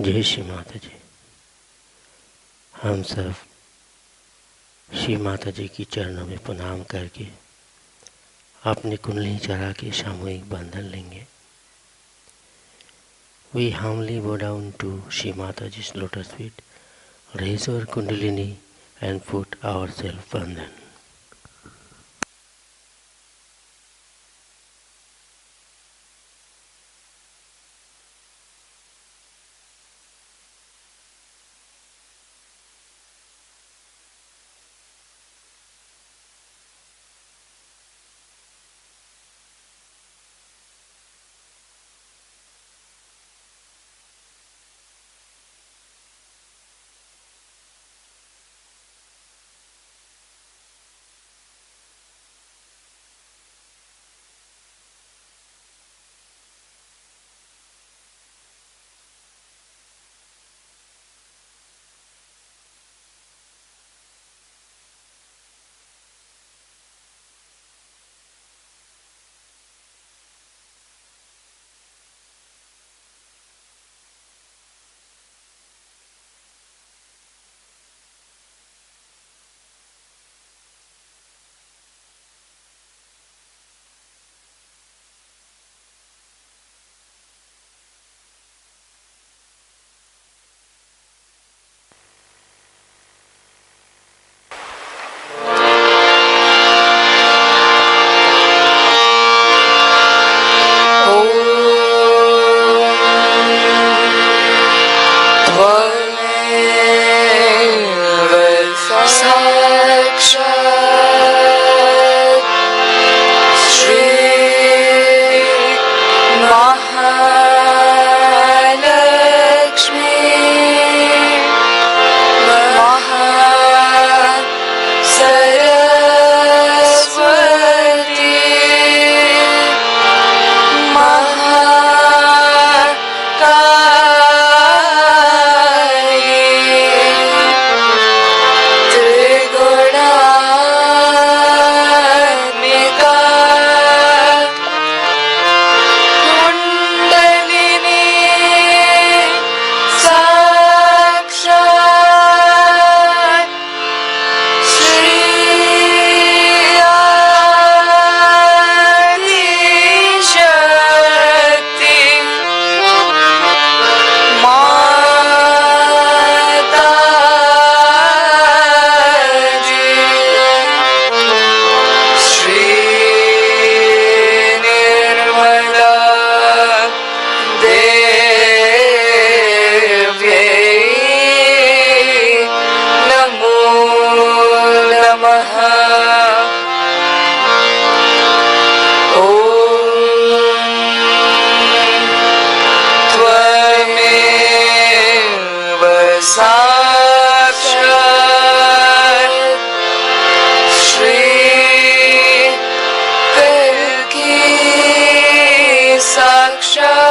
जय श्री माता जी। हम सब श्री माता जी की चरणों में प्रणाम करके अपनी कुंडली चढ़ा के सामूहिक बंधन लेंगे। We humbly bow down to Shri Mataji's lotus feet, raise our kundalini and put ourselves bandhan. Yeah.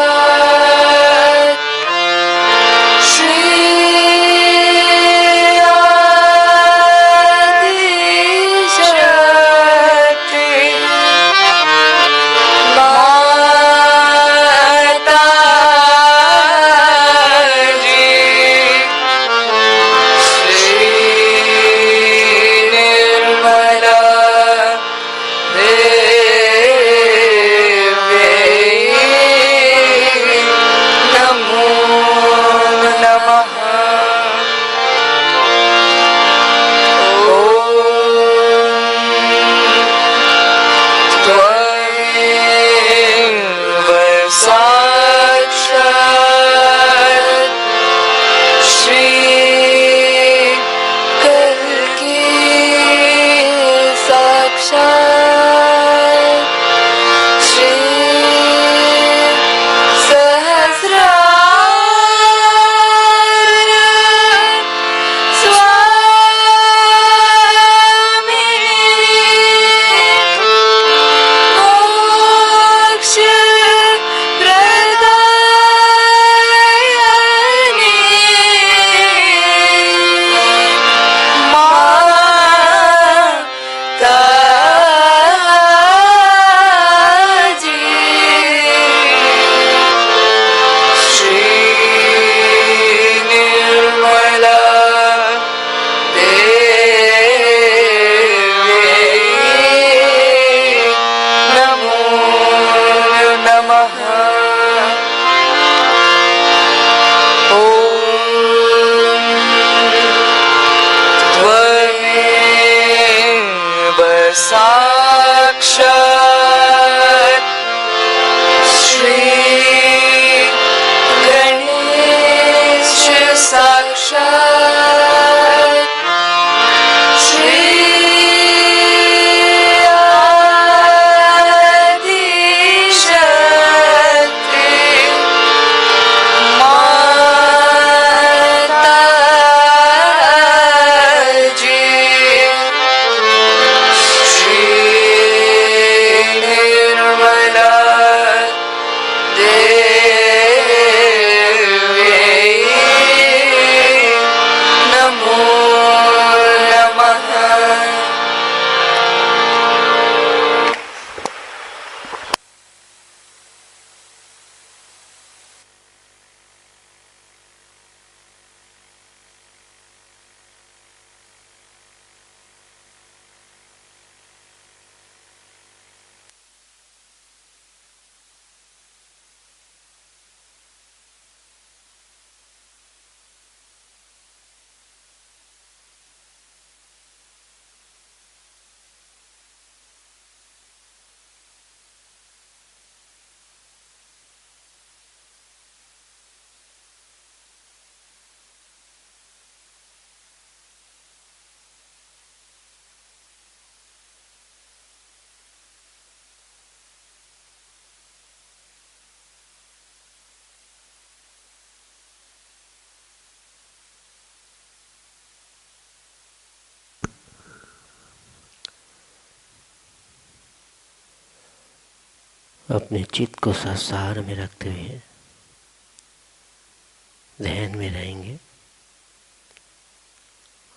अपने चित्त को संसार में रखते हुए ध्यान में रहेंगे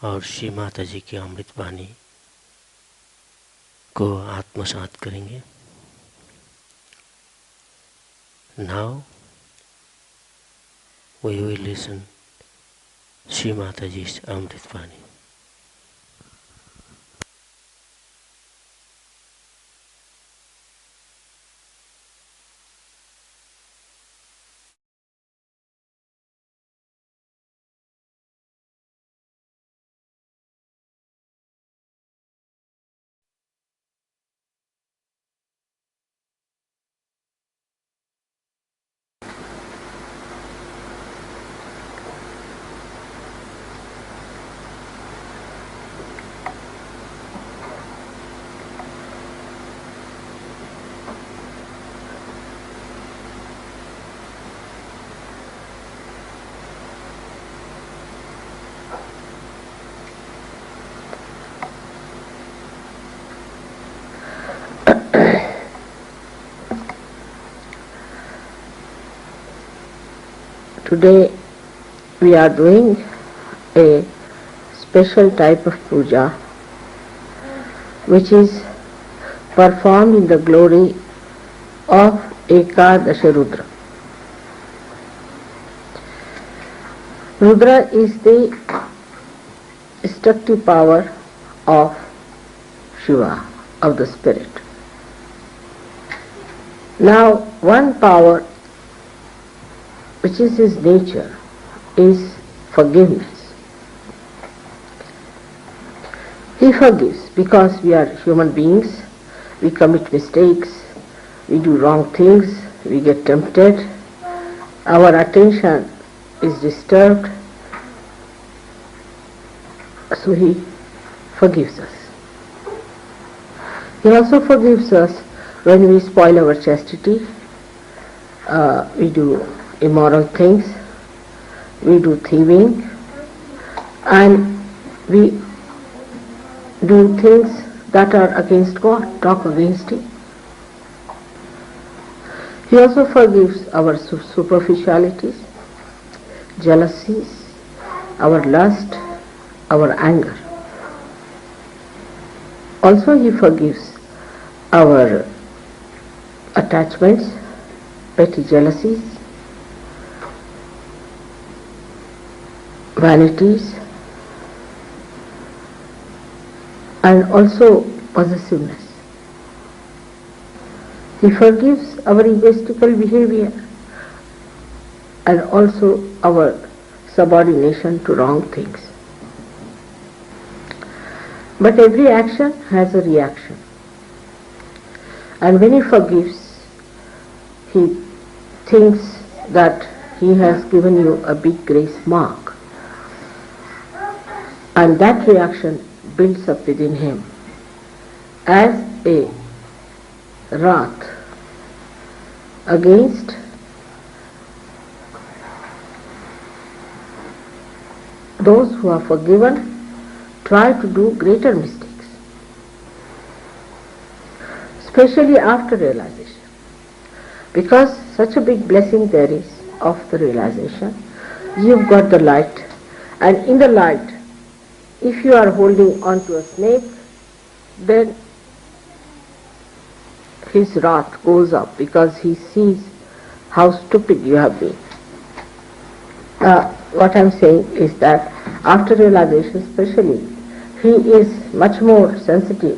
और श्री माता जी की अमृत वाणी को आत्मसात करेंगे। Now we will listen Shri Mataji's Amrit Vani. Today we are doing a special type of puja which is performed in the glory of Ekadash Rudra. Rudra is the destructive power of Shiva, of the spirit. Now, one power which is his nature is forgiveness. He forgives because we are human beings, we commit mistakes, we do wrong things, we get tempted, our attention is disturbed, so he forgives us. He also forgives us when we spoil our chastity, we do immoral things, we do thieving, and we do things that are against God, talk against Him. He also forgives our superficialities, jealousies, our lust, our anger. Also He forgives our attachments, petty jealousies, vanities, and also possessiveness. He forgives our egoistical behavior and also our subordination to wrong things. But every action has a reaction. And when he forgives, he thinks that he has given you a big grace mark. And that reaction builds up within him as a wrath against those who are forgiven try to do greater mistakes, especially after realization, because such a big blessing there is of the realization. You've got the light, and in the light, if you are holding on to a snake, then his wrath goes up because he sees how stupid you have been. What I am saying is that after realization especially, he is much more sensitive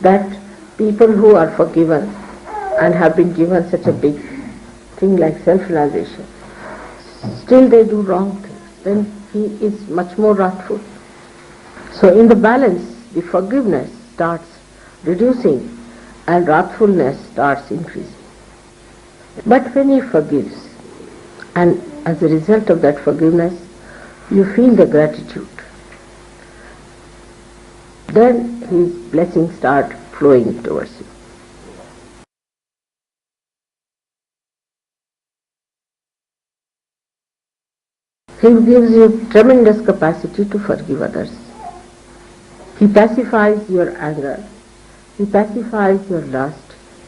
that people who are forgiven and have been given such a big thing like self-realization, still they do wrong things, then he is much more wrathful. So in the balance, the forgiveness starts reducing and wrathfulness starts increasing. But when he forgives, and as a result of that forgiveness, you feel the gratitude, then his blessings start flowing towards you. He gives you tremendous capacity to forgive others. He pacifies your anger, he pacifies your lust,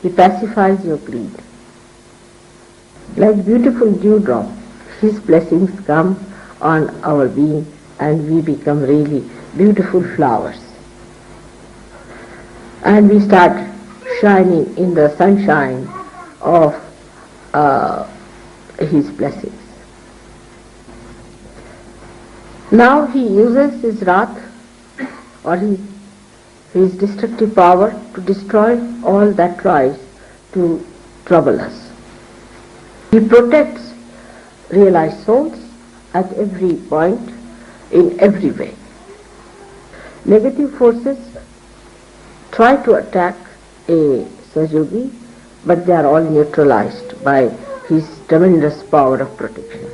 He pacifies your greed. Like beautiful dewdrop, His blessings come on our being and we become really beautiful flowers. And we start shining in the sunshine of His blessings. Now He uses His wrath or His destructive power to destroy all that tries to trouble us. He protects realized souls at every point, in every way. Negative forces try to attack a Sahajogi, but they are all neutralized by His tremendous power of protection.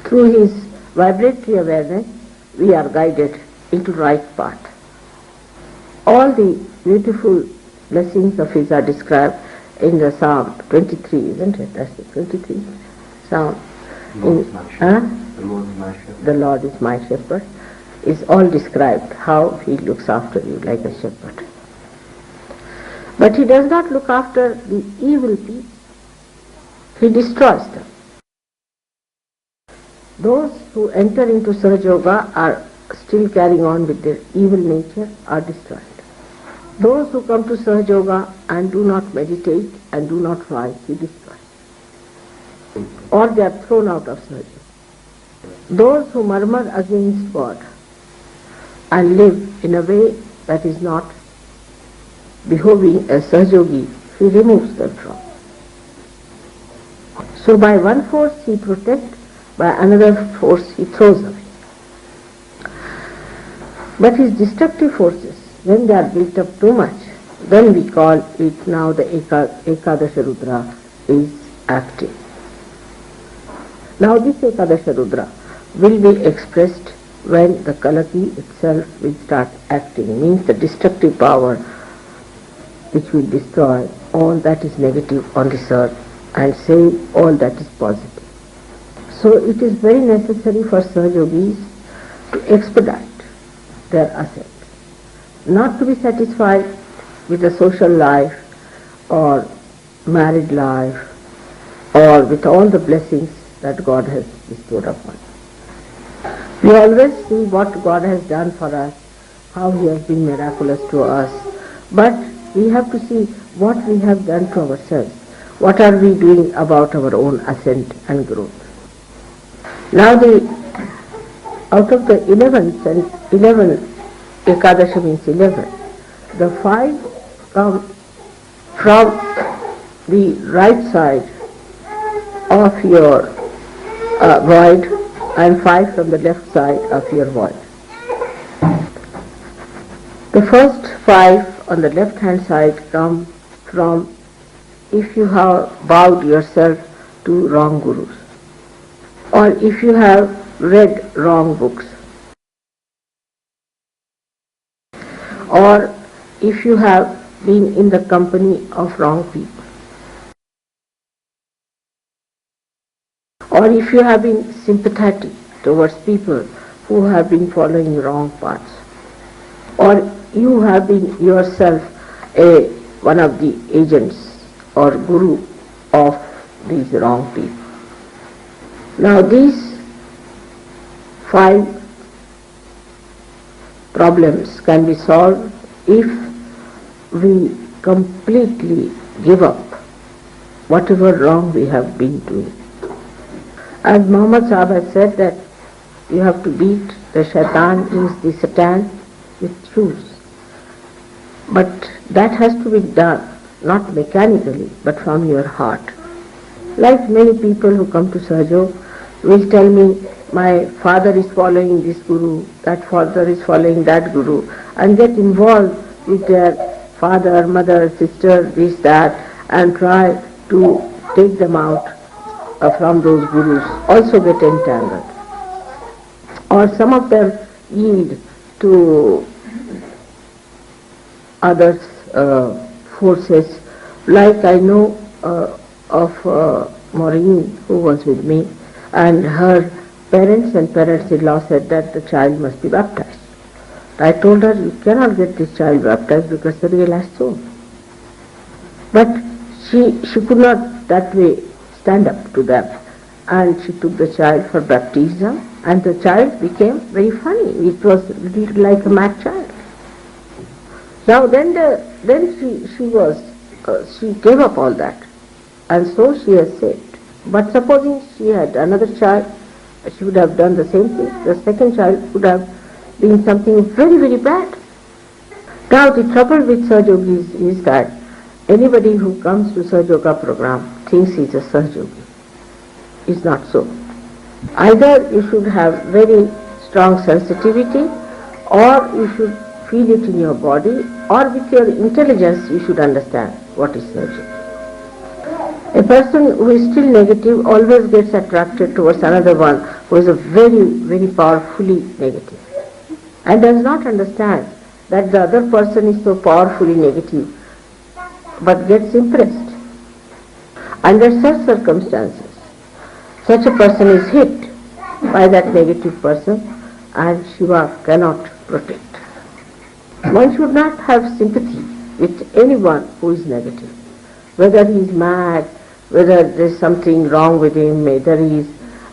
Through His vibratory awareness, we are guided into right path. All the beautiful blessings of His are described in the Psalm 23, isn't it? That's the 23 Psalm. The Lord is my shepherd. Is all described how He looks after you like a shepherd. But He does not look after the evil people. He destroys them. Those who enter into Sahaja Yoga are still carrying on with their evil nature are destroyed. Those who come to Sahaja Yoga and do not meditate and do not rise, He destroys. Or they are thrown out of Sahaja Yoga. Those who murmur against God and live in a way that is not behoving as Sahaja Yogi, He removes them from. So by one force He protects, by another force He throws away. But His destructive forces, when they are built up too much, then we call it now the Ekadash Rudra is active. Now this Ekadash Rudra will be expressed when the Kalaki itself will start acting, means the destructive power which will destroy all that is negative on this earth and save all that is positive. So it is very necessary for Sahajogis to expedite their ascent, not to be satisfied with the social life or married life or with all the blessings that God has bestowed upon. We always see what God has done for us, how He has been miraculous to us, but we have to see what we have done to ourselves. What are we doing about our own ascent and growth? Now out of the 11 Ekadashi means 11, the 5 come from the right side of your void and 5 from the left side of your void. The first 5 on the left hand side come from if you have bowed yourself to wrong gurus, or if you have read wrong books, or if you have been in the company of wrong people, or if you have been sympathetic towards people who have been following wrong paths, or you have been yourself one of the agents or guru of these wrong people. Now these 5 problems can be solved if we completely give up whatever wrong we have been doing. As Muhammad Sahib has said that you have to beat the shaitan, means the Satan, with shoes. But that has to be done not mechanically but from your heart. Like many people who come to Sahaja will tell me, my father is following this guru, that father is following that guru, and get involved with their father, mother, sister, this, that, and try to take them out from those gurus, also get entangled. Or some of them yield to others' forces, like I know of Maureen who was with me, and her parents and parents-in-law said that the child must be baptized. I told her, you cannot get this child baptized because it's a realized soul. But she could not that way stand up to them. And she took the child for baptism, and the child became very funny. It was like a mad child. Now then she gave up all that, and so she has saved. But supposing she had another child, she would have done the same thing. The second child would have been something very, very bad. Now the trouble with Sahaja Yogi is that anybody who comes to Sahaja Yoga program thinks he is a Sahaja Yogi. It's not so. Either you should have very strong sensitivity, or you should feel it in your body, or with your intelligence you should understand what is Sahaja Yogi. A person who is still negative always gets attracted towards another one who is a very, very powerfully negative, and does not understand that the other person is so powerfully negative, but gets impressed. Under such circumstances, such a person is hit by that negative person, and Shiva cannot protect. One should not have sympathy with anyone who is negative, whether he is mad, whether there is something wrong with him, whether he is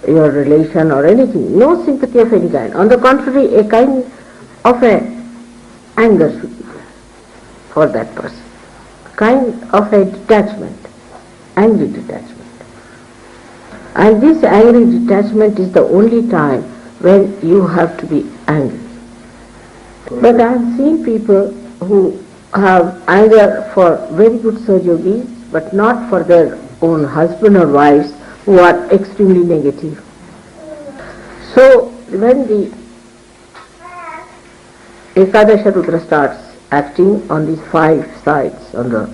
your relation or anything. No sympathy of any kind. On the contrary, a kind of anger should be there for that person. Kind of a detachment, angry detachment. And this angry detachment is the only time when you have to be angry. But I have seen people who have anger for very good Sahaja Yogis, but not for their own husband or wives who are extremely negative. So when the Ekadash Rudra starts acting on these 5 sides, on the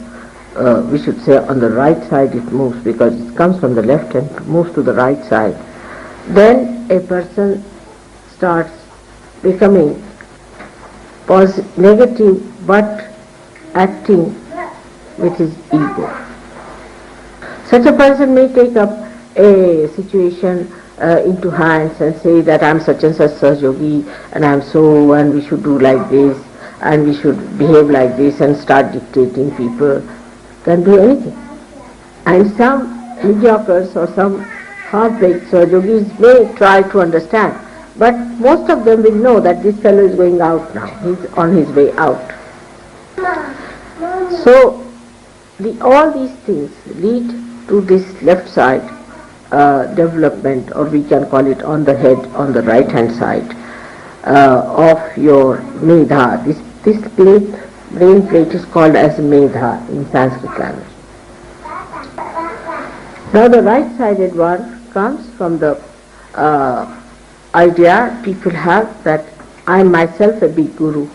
we should say on the right side it moves, because it comes from the left and moves to the right side, then a person starts becoming negative but acting with his ego. Such a person may take up a situation into hands and say that I am such and such Sahaja Yogi, and I am so, and we should do like this, and we should behave like this, and start dictating people. Can do anything. And some mediocres or some half-baked Sahaja Yogis may try to understand, but most of them will know that this fellow is going out now, he is on his way out. So all these things lead to this left side development, or we can call it on the head, on the right hand side of your medha. This brain plate is called as medha in Sanskrit language. Now the right sided one comes from the idea people have that I am myself a big guru.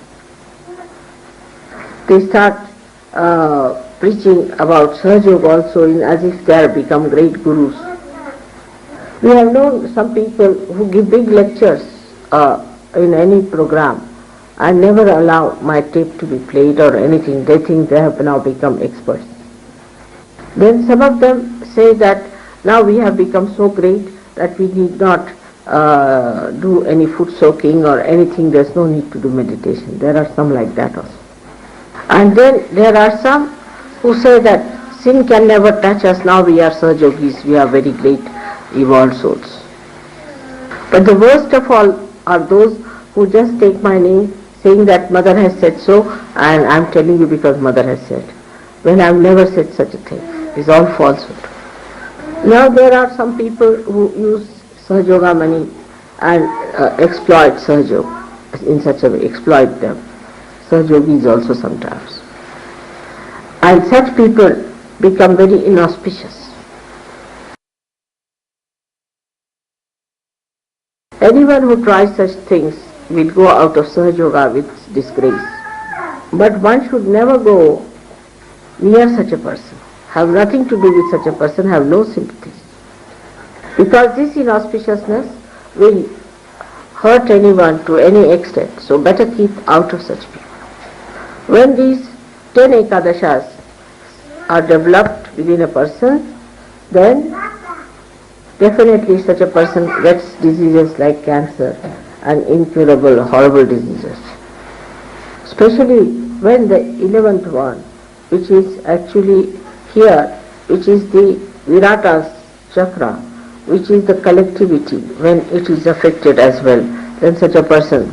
They start preaching about Sahaja Yoga also as if they have become great gurus. We have known some people who give big lectures in any program and never allow my tape to be played or anything. They think they have now become experts. Then some of them say that now we have become so great that we need not do any foot soaking or anything. There is no need to do meditation. There are some like that also. And then there are some who say that sin can never touch us. Now we are Sahaja Yogis, we are very great evolved souls. But the worst of all are those who just take my name, saying that Mother has said so, and I am telling you because Mother has said, when I have never said such a thing. It is all falsehood. Now there are some people who use Sahaja Yoga money and exploit Sahaja Yoga in such a way, exploit them. Sahaja Yogis also sometimes. And such people become very inauspicious. Anyone who tries such things will go out of Sahaja Yoga with disgrace. But one should never go near such a person, have nothing to do with such a person, have no sympathy. Because this inauspiciousness will hurt anyone to any extent, so better keep out of such people. When these 10 Ekadashas are developed within a person, then definitely such a person gets diseases like cancer and incurable, horrible diseases. Especially when the 11th one which is actually here, which is the Virata's chakra, which is the collectivity, when it is affected as well, then such a person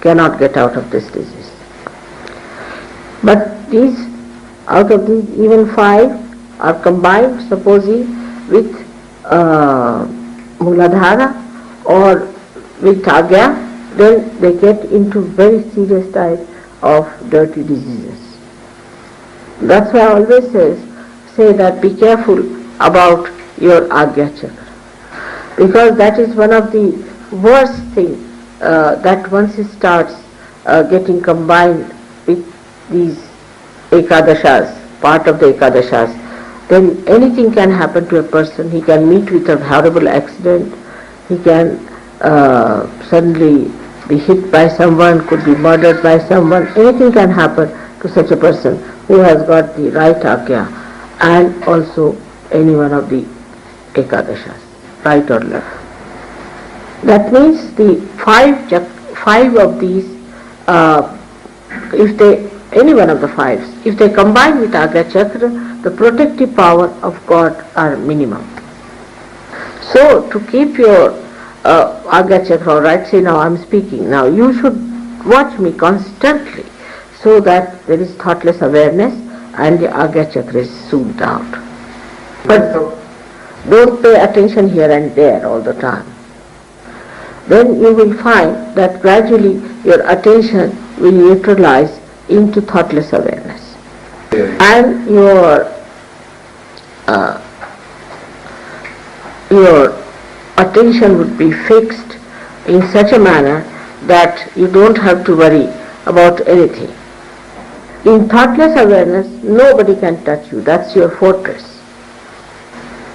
cannot get out of this disease. But these, out of these, even 5 are combined, supposing with Muladhara or with Agya, then they get into very serious type of dirty diseases. That's why I always say that be careful about your Agya chakra, because that is one of the worst things that once it starts getting combined with these Ekadashas, part of the Ekadashas, then anything can happen to a person. He can meet with a horrible accident, he can suddenly be hit by someone, could be murdered by someone, anything can happen to such a person who has got the right Agya, and also any one of the Ekadashas, right or left. That means the 5 of these, if they, any one of the 5s, if they combine with Agya chakra, the protective power of God are minimum. So to keep your Agya chakra, right, say now I am speaking, now you should watch me constantly so that there is thoughtless awareness and the Agya chakra is soothed out. But don't pay attention here and there all the time. Then you will find that gradually your attention will neutralize into thoughtless awareness. And your attention would be fixed in such a manner that you don't have to worry about anything. In thoughtless awareness, nobody can touch you. That's your fortress.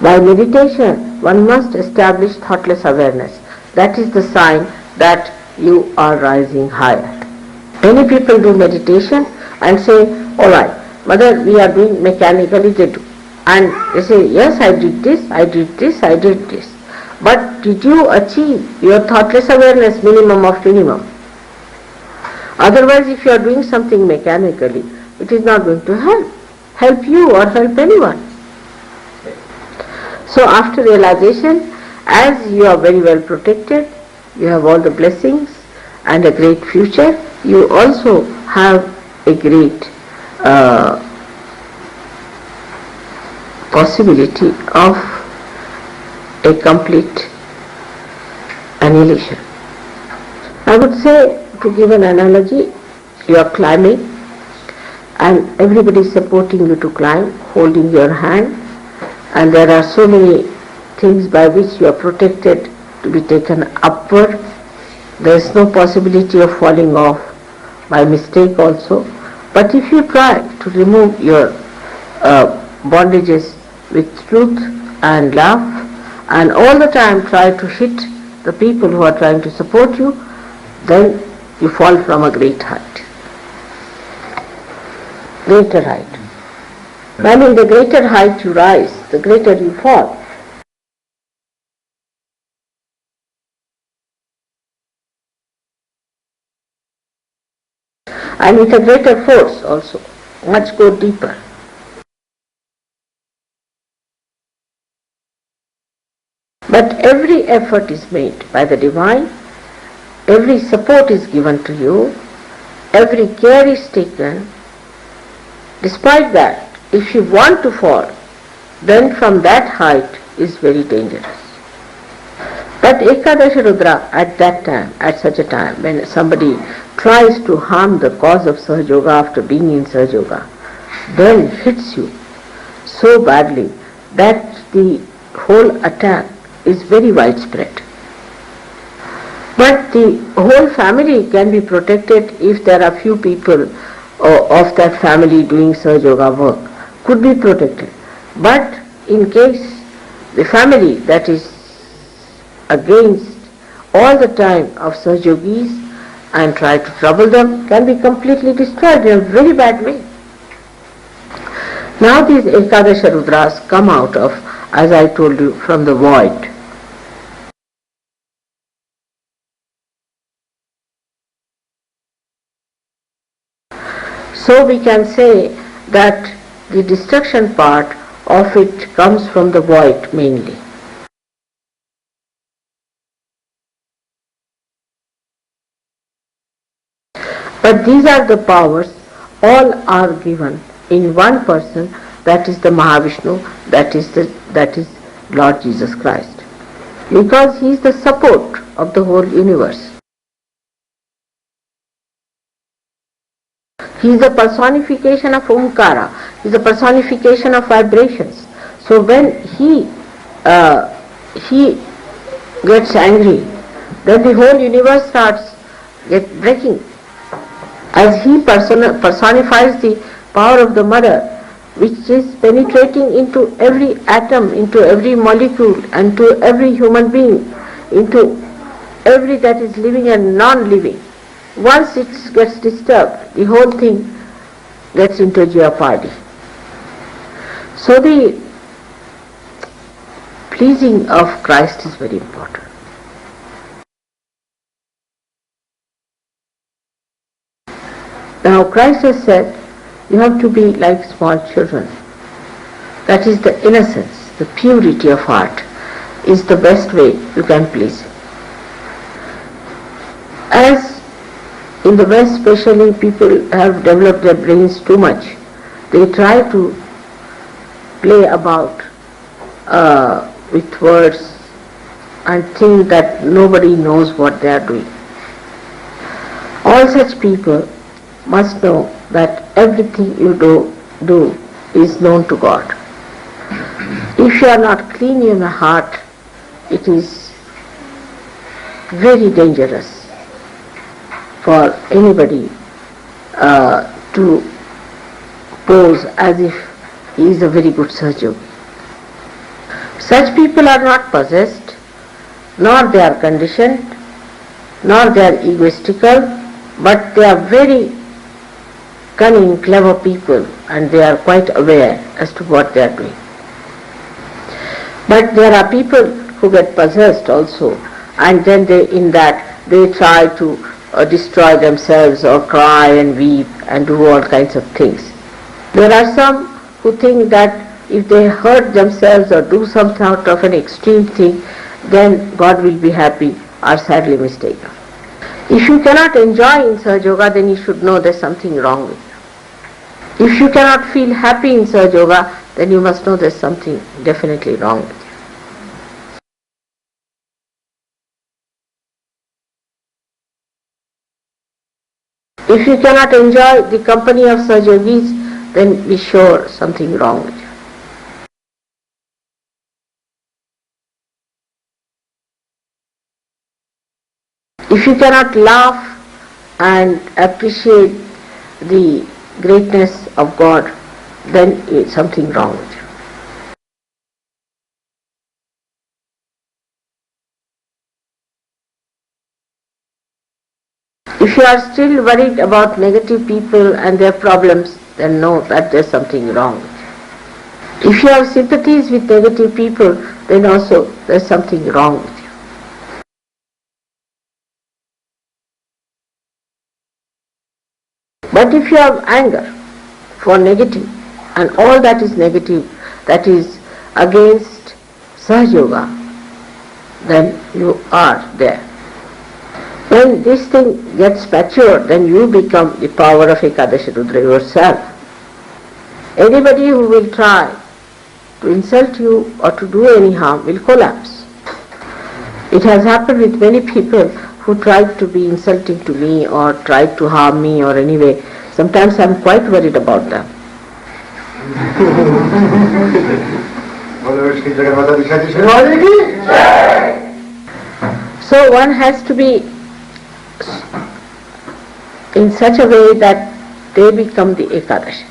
By meditation, one must establish thoughtless awareness. That is the sign that you are rising higher. Many people do meditation and say, all right, Mother, we are doing mechanically, they do. And they say, yes, I did this, I did this, I did this. But did you achieve your thoughtless awareness minimum of minimum? Otherwise, if you are doing something mechanically, it is not going to help you or help anyone. So after realization, as you are very well protected, you have all the blessings and a great future, you also have a great possibility of a complete annihilation. I would say, to give an analogy, you are climbing and everybody is supporting you to climb, holding your hand, and there are so many things by which you are protected to be taken upward. There is no possibility of falling off by mistake also. But if you try to remove your bondages with truth and love, and all the time try to hit the people who are trying to support you, then you fall from a great height. Greater height. I mean, the greater height you rise, the greater you fall. And with a greater force also, much go deeper. But every effort is made by the Divine, every support is given to you, every care is taken. Despite that, if you want to fall, then from that height is very dangerous. But Ekadash Rudra at that time, at such a time, when somebody tries to harm the cause of Sahaja Yoga after being in Sahaja Yoga, then hits you so badly that the whole attack is very widespread. But the whole family can be protected if there are few people of that family doing Sahaja Yoga work, could be protected. But in case the family that is against all the time of Sahaja Yogis and try to trouble them can be completely destroyed in a very bad way. Now these Ekadasha Rudras come out of, as I told you, from the void. So we can say that the destruction part of it comes from the void mainly. But these are the powers, all are given in one person, that is the Mahavishnu, that is Lord Jesus Christ. Because he is the support of the whole universe. He is the personification of Omkara, he is the personification of vibrations. So when he gets angry, then the whole universe starts breaking. As he personifies the power of the mother, which is penetrating into every atom, into every molecule, and to every human being, into every that is living and non-living. Once it gets disturbed, the whole thing gets into jeopardy. So the pleasing of Christ is very important. Now Christ has said, you have to be like small children. That is the innocence, the purity of heart is the best way you can please Him. As in the West especially, people have developed their brains too much. They try to play about with words and think that nobody knows what they are doing. All such people must know that everything you do is known to God. If you are not clean in your heart, it is very dangerous for anybody to pose as if he is a very good surgeon. Such people are not possessed, nor they are conditioned, nor they are egoistical, but they are very cunning, clever people, and they are quite aware as to what they are doing. But there are people who get possessed also, and then they try to destroy themselves or cry and weep and do all kinds of things. There are some who think that if they hurt themselves or do some sort of an extreme thing, then God will be happy, are sadly mistaken. If you cannot enjoy in Sahaja Yoga, then you should know there's something wrong with you. If you cannot feel happy in Sahaja Yoga, then you must know there's something definitely wrong with you. If you cannot enjoy the company of Sahaja Yogis, then be sure something wrong with you. If you cannot laugh and appreciate the greatness of God, then it's something wrong with you. If you are still worried about negative people and their problems, then know that there's something wrong with you. If you have sympathies with negative people, then also there's something wrong with you. But if you have anger for negative, and all that is negative, that is against Sahaja Yoga, then you are there. When this thing gets mature, then you become the power of Ekadash Rudra yourself. Anybody who will try to insult you or to do any harm will collapse. It has happened with many people who tried to be insulting to me or tried to harm me or anyway. Sometimes I am quite worried about them. So one has to be in such a way that they become the Ekadash.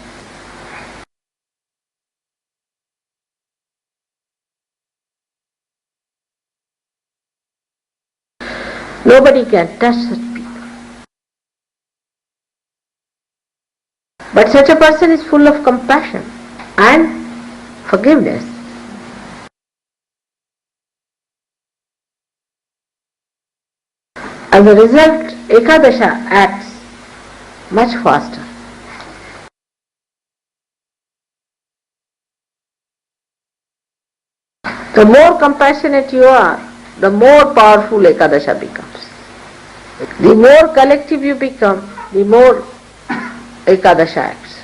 Nobody can touch such people. But such a person is full of compassion and forgiveness. As a result, Ekadasha acts much faster. The more compassionate you are, the more powerful Ekadasha becomes. The more collective you become, the more Ekadasha acts.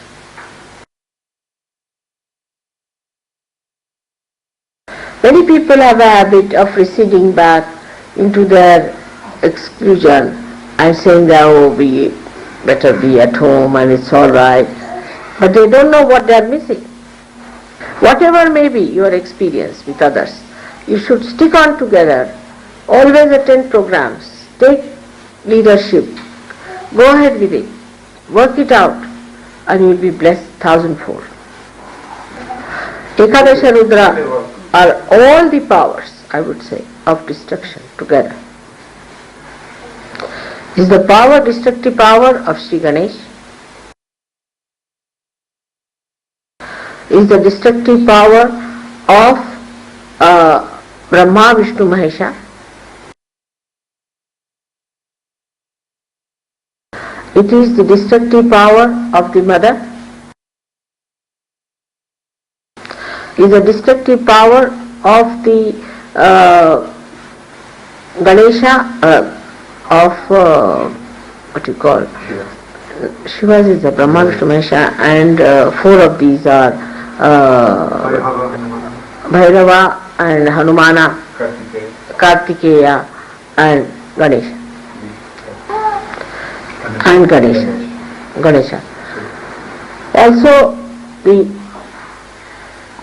Many people have a habit of receding back into their exclusion and saying that, oh, we better be at home and it's all right. But they don't know what they are missing. Whatever may be your experience with others, you should stick on together, always attend programs, take leadership, go ahead with it, work it out, and you will be blessed thousandfold. Ekadasha Rudra are all the powers, I would say, of destruction together. Is the power, destructive power of Shri Ganesh, is the destructive power of Brahma, Vishnu, Mahesha. It is the destructive power of the mother. Is the destructive power of the Ganesha, what you call Shiva's is the Brahma, Vishnu, Mahesha, and four of these are Bhairava and Hanumana, Kartikeya and Ganesha. And Ganesha. Also the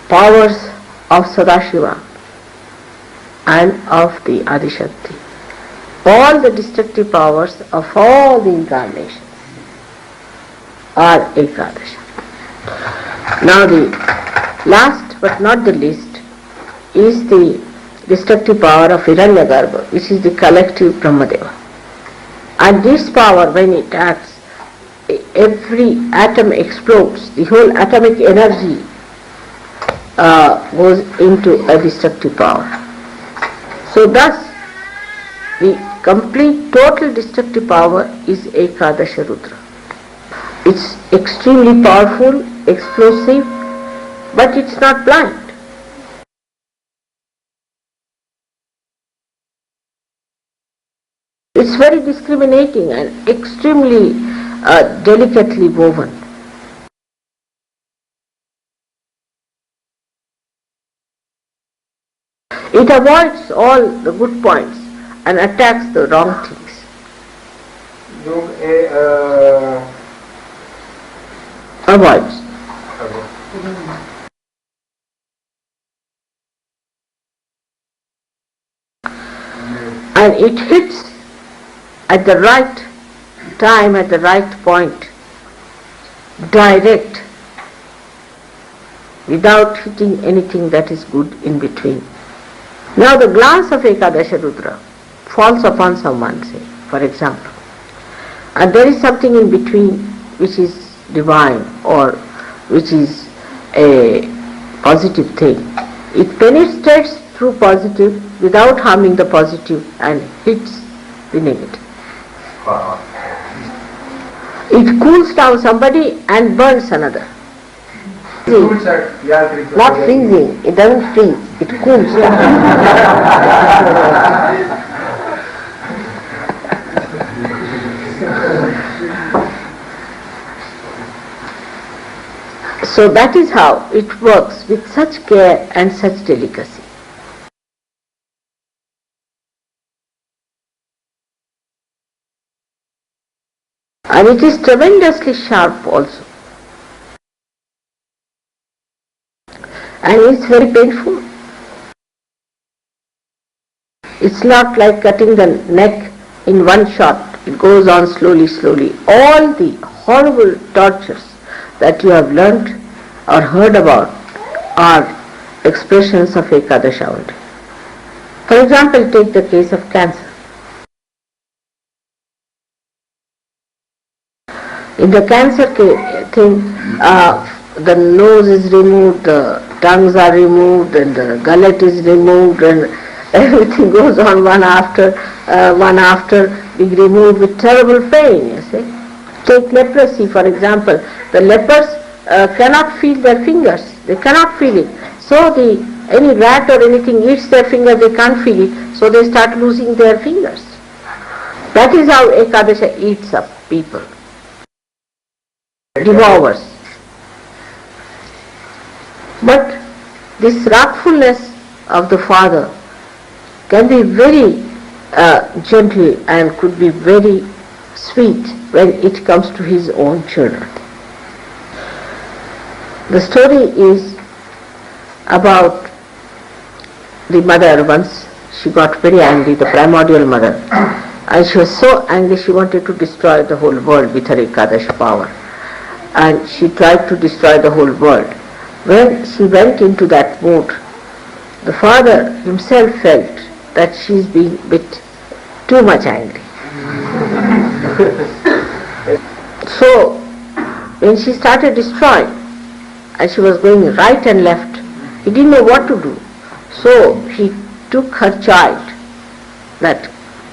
powers of Sadashiva and of the Adishakti. All the destructive powers of all the incarnations are Ekadasha. Now the last but not the least is the destructive power of Hiranyagarbha, which is the collective Brahmadeva. And this power, when it acts, every atom explodes, the whole atomic energy goes into a destructive power. So thus, the complete total destructive power is Ekadasha Rudra. It's extremely powerful, explosive, but it's not blind. It's very discriminating and extremely delicately woven. It avoids all the good points and attacks the wrong things. Avoids. And it hits at the right time, at the right point, direct, without hitting anything that is good in between. Now the glance of Ekadasha Rudra falls upon someone, say, for example, and there is something in between which is divine or which is a positive thing. It penetrates through positive without harming the positive and hits the negative. It cools down somebody and burns another. Not freezing, it doesn't freeze, it cools down. So that is how it works with such care and such delicacy. And it is tremendously sharp also. And it's very painful. It's not like cutting the neck in one shot. It goes on slowly, slowly. All the horrible tortures that you have learnt or heard about are expressions of Ekadasha only. For example, take the case of cancer. In the cancer thing, the nose is removed, the tongues are removed, and the gullet is removed, and everything goes on one after being removed with terrible pain, you see. Take leprosy, for example. The lepers cannot feel their fingers, they cannot feel it. So the any rat or anything eats their finger, they can't feel it, so they start losing their fingers. That is how Ekadasha eats up people, devours. But this wrathfulness of the father can be very gentle and could be very sweet when it comes to his own children. The story is about the mother. Once she got very angry, the primordial mother, and she was so angry she wanted to destroy the whole world with her Ekadash power, and she tried to destroy the whole world. When she went into that mood, the father himself felt that she is being a bit too much angry. So when she started destroying, and she was going right and left, he didn't know what to do. So he took her child, that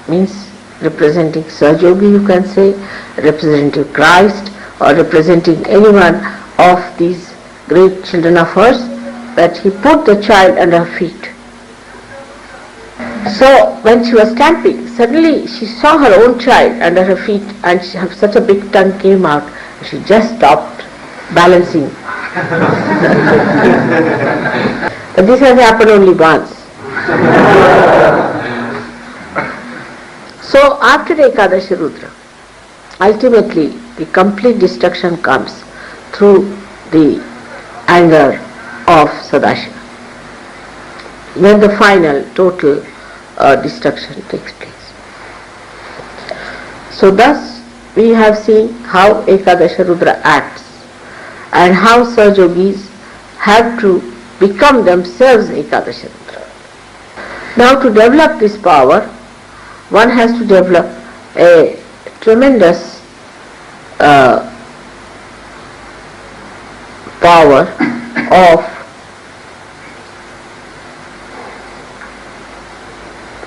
means representing Sahajogi, you can say, representing Christ, or representing any one of these great children of hers, that he put the child under her feet. So when she was stamping, suddenly she saw her own child under her feet, and such a big tongue came out, and she just stopped balancing. But this has happened only once. So after Ekadashi Rudra, ultimately the complete destruction comes through the anger of Sadashiva, when the final total destruction takes place. So thus we have seen how Ekadasha Rudra acts, and how Sahajogis have to become themselves Ekadasha Rudra. Now to develop this power, one has to develop a tremendous power of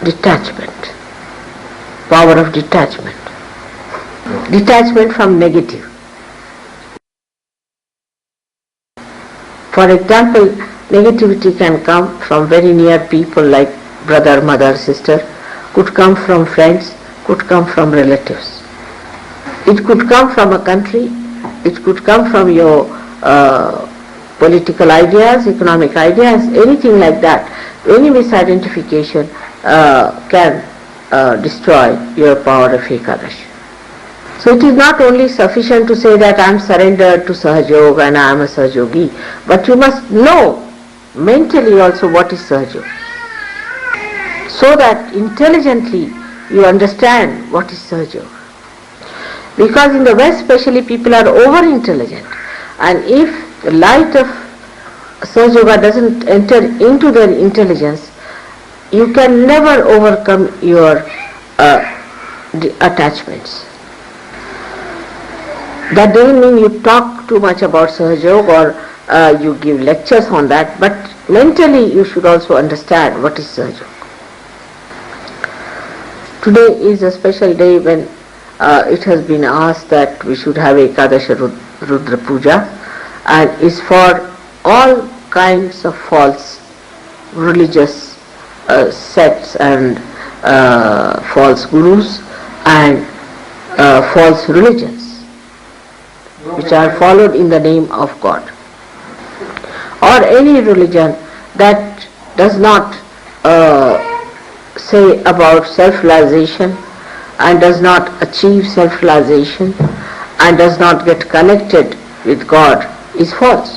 detachment, power of detachment from negative. For example, negativity can come from very near people like brother, mother, sister, could come from friends, could come from relatives. It could come from a country, it could come from your political ideas, economic ideas, anything like that. Any misidentification can destroy your power of Ekadash. So it is not only sufficient to say that I am surrendered to Sahajog and I am a Sahajogi, but you must know mentally also what is Sahajog, so that intelligently you understand what is Sahajog. Because in the West especially people are over-intelligent, and if the light of Sahajoga doesn't enter into their intelligence, you can never overcome your attachments. That doesn't mean you talk too much about Sahajog or you give lectures on that, but mentally you should also understand what is Sahajog. Today is a special day when it has been asked that we should have Ekadash Rudra Puja, and is for all kinds of false religious sects and false gurus and false religions which are followed in the name of God, or any religion that does not say about self-realization and does not achieve self-realization and does not get connected with God is false.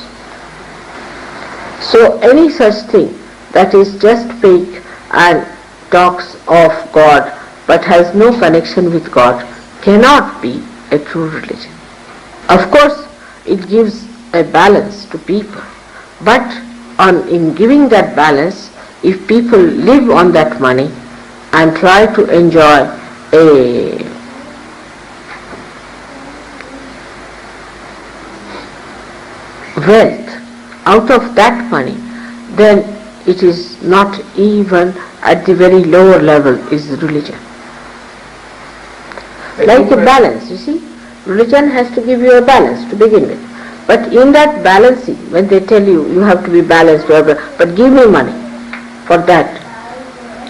So any such thing that is just fake and talks of God but has no connection with God cannot be a true religion. Of course, it gives a balance to people, but in giving that balance, if people live on that money and try to enjoy a wealth out of that money, then it is not even at the very lower level is religion. Like a balance, you see. Religion has to give you a balance to begin with. But in that balancing, when they tell you, you have to be balanced, but give me money for that.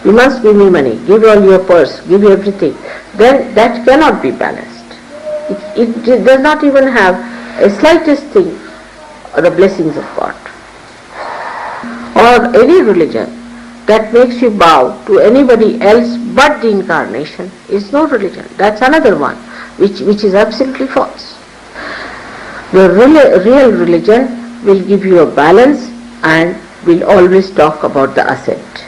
You must give me money, give all your purse, give everything. Then that cannot be balanced. It does not even have a slightest thing of the blessings of God. Or any religion that makes you bow to anybody else but the incarnation is no religion. That's another one which is absolutely false. The real religion will give you a balance and will always talk about the ascent.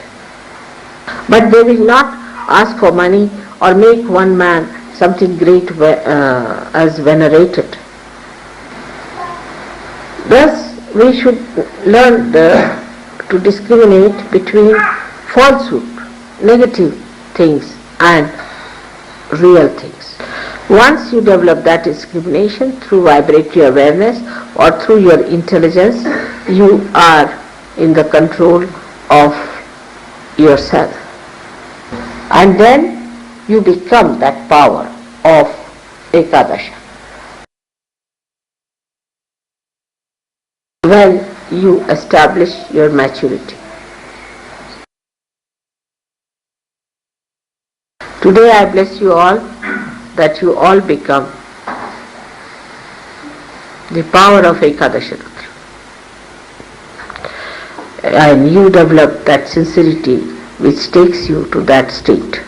But they will not ask for money or make one man something great as venerated. Thus, we should learn to discriminate between falsehood, negative things and real things. Once you develop that discrimination through vibratory awareness or through your intelligence, you are in the control of yourself. And then you become that power of Ekadash. When you establish your maturity. Today I bless you all that you all become the power of Ekadash Rudra. And you develop that sincerity which takes you to that state.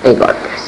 May God bless.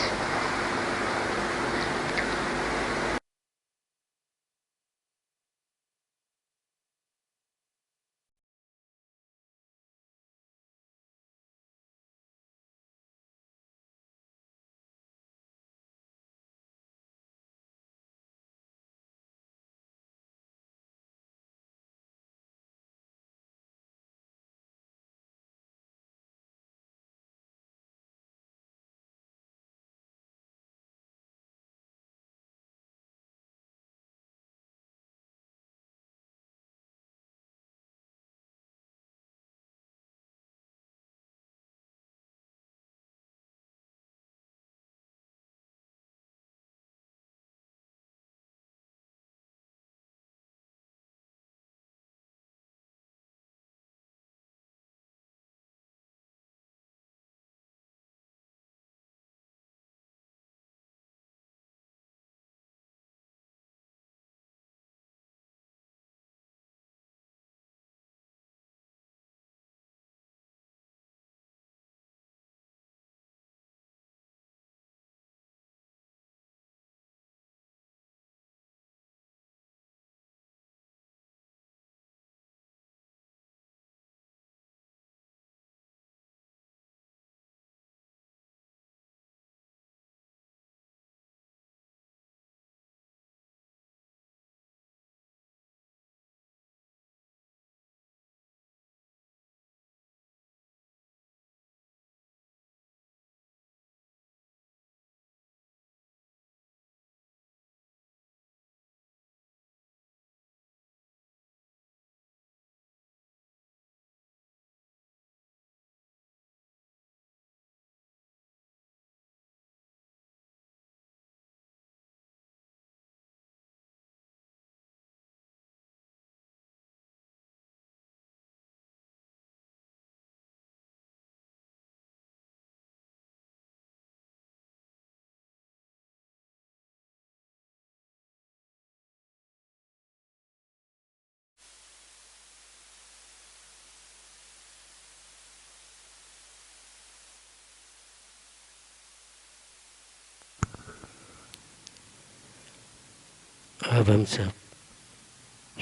अब हम सब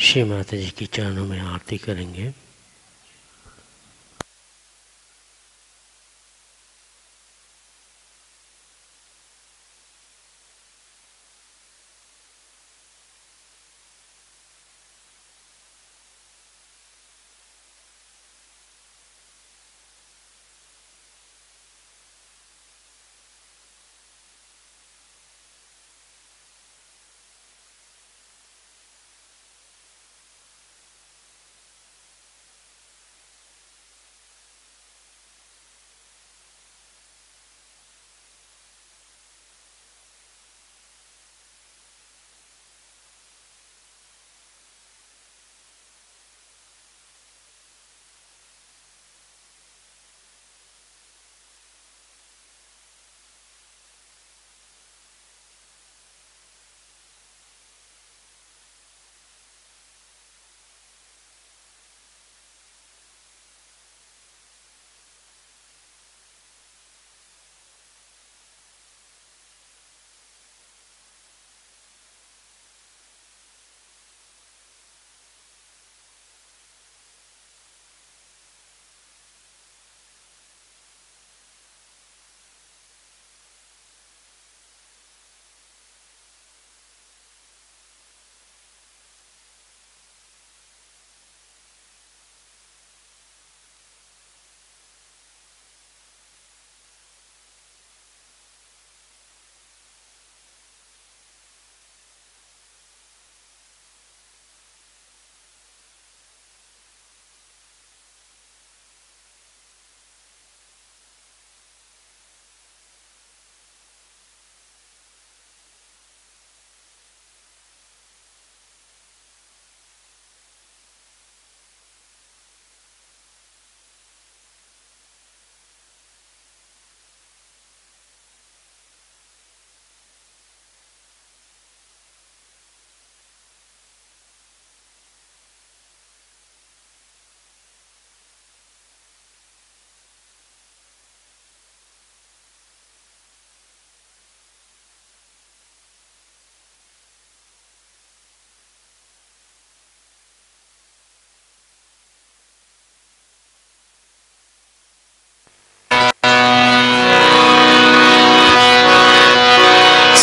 श्री माता जी की चरणों में आरती करेंगे।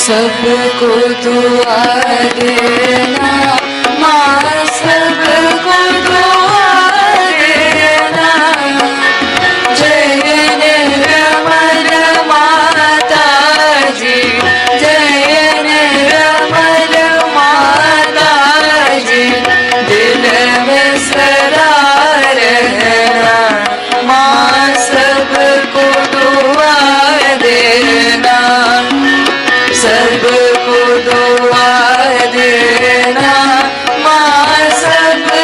सबको दुआ देना माँ, सबको दुआ देना। जय निर्मल माता जी, जय निर्मल माता जी, दिल में सदा रहना माँ, सबको दुआ देना, सबको दुआ देना माँ, सबको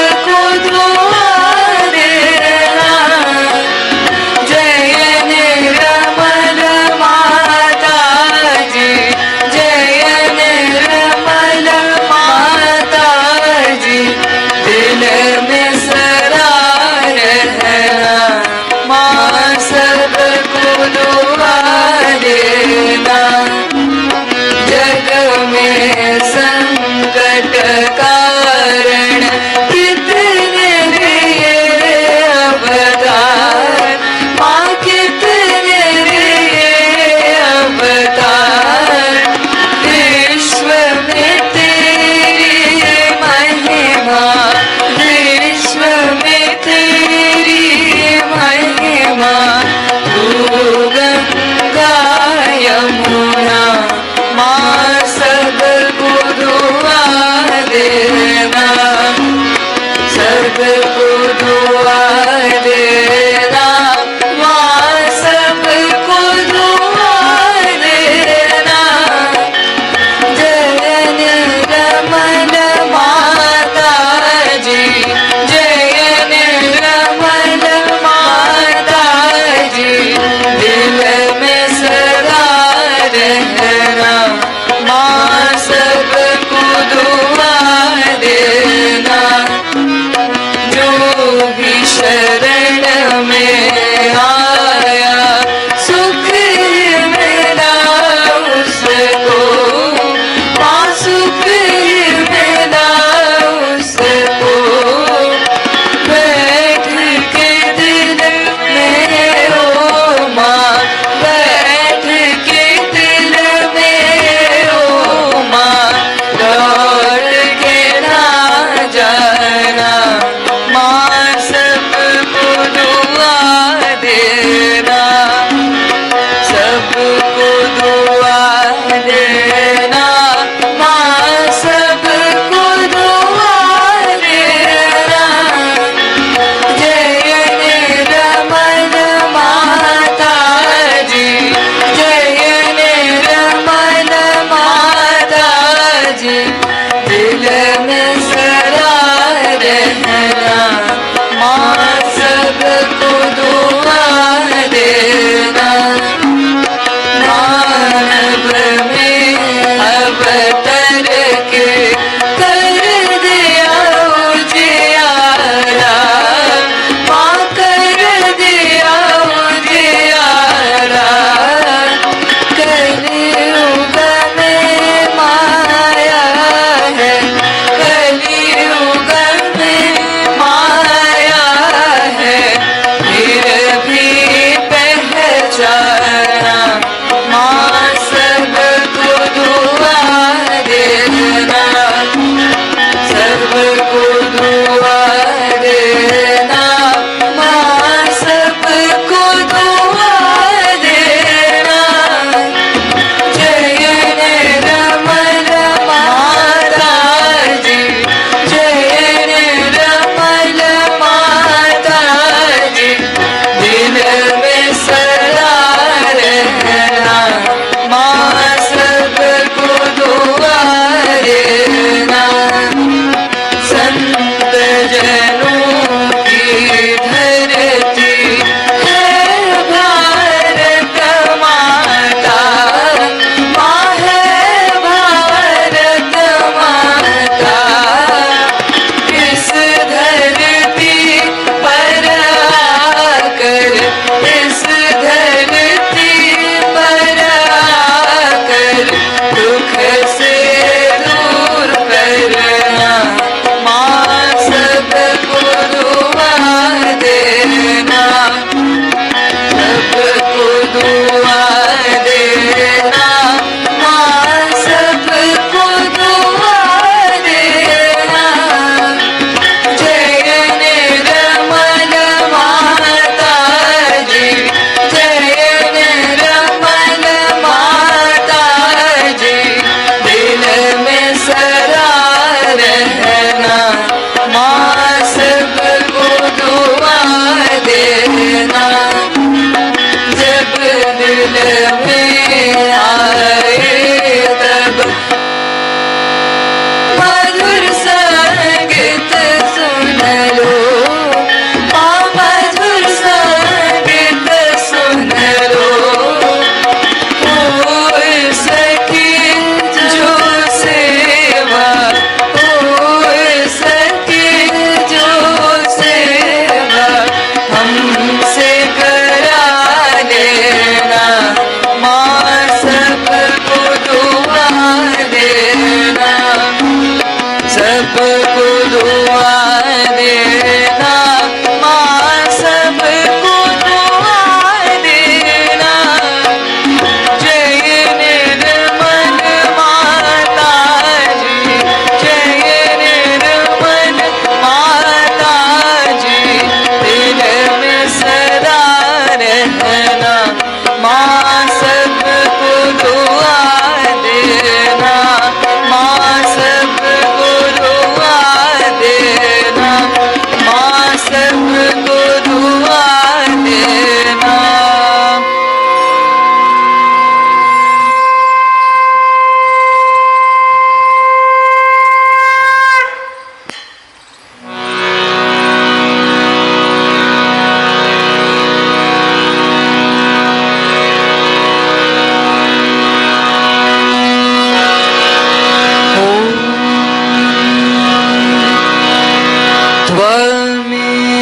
त्वमेव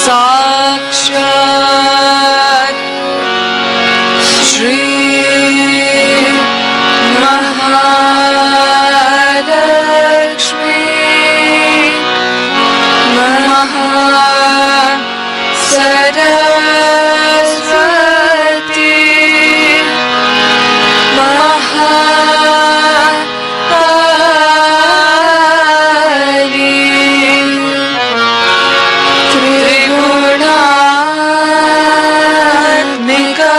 साक्षात् श्री महालक्ष्मी सरस्वती महाकाली त्रिगुणात्मिका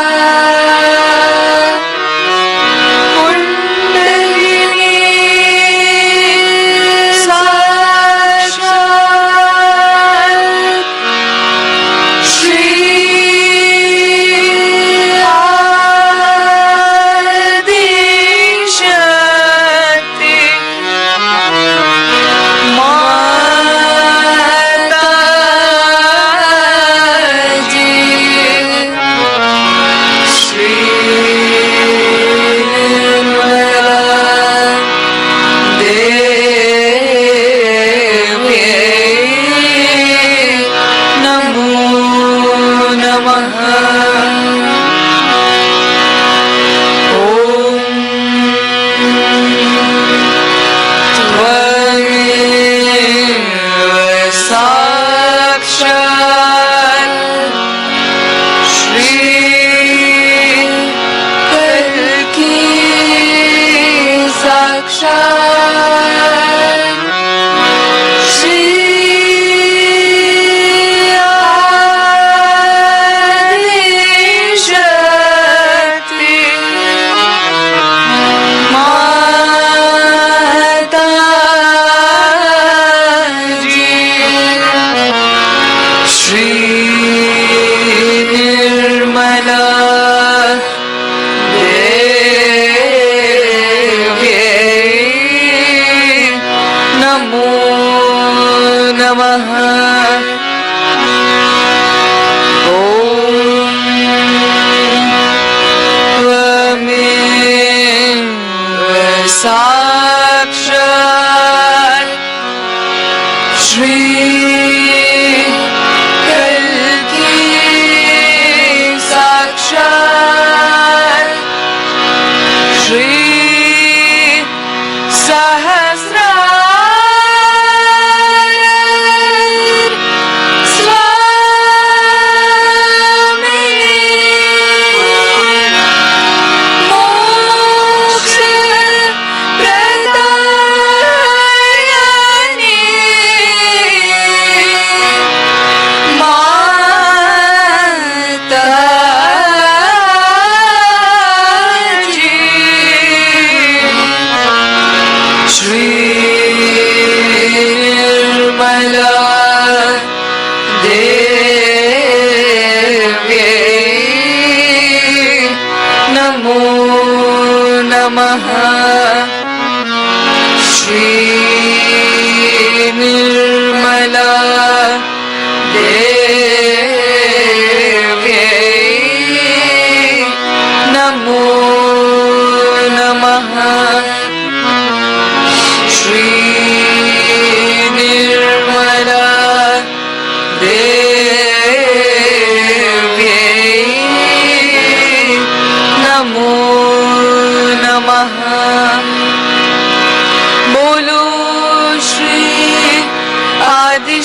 कुण्डलिनी साक्षात् श्री आदिशक्ति माताजी श्री निर्मला देव्यै नमो नमः। त्वमेव साक्षात् श्री कल्की साक्षात् श्री आदिशक्ति माताजी श्री निर्मला देव्यै नमो नमः। त्वमेव साक्षात् श्री कल्की साक्षात् श्री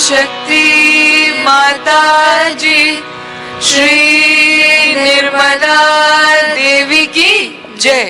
शक्ति माताजी श्री निर्मला देवी की जय।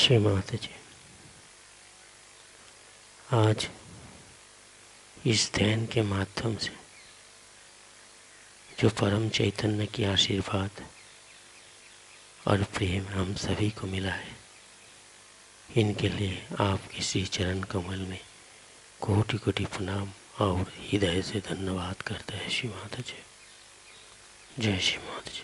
श्री माता जी, आज इस ध्यान के माध्यम से जो परम चैतन्य की आशीर्वाद और प्रेम हम सभी को मिला है, इनके लिए आपके श्री चरण कमल में कोटि कोटि प्रणाम और हृदय से धन्यवाद करता है श्री माता जी। जय श्री माता जी।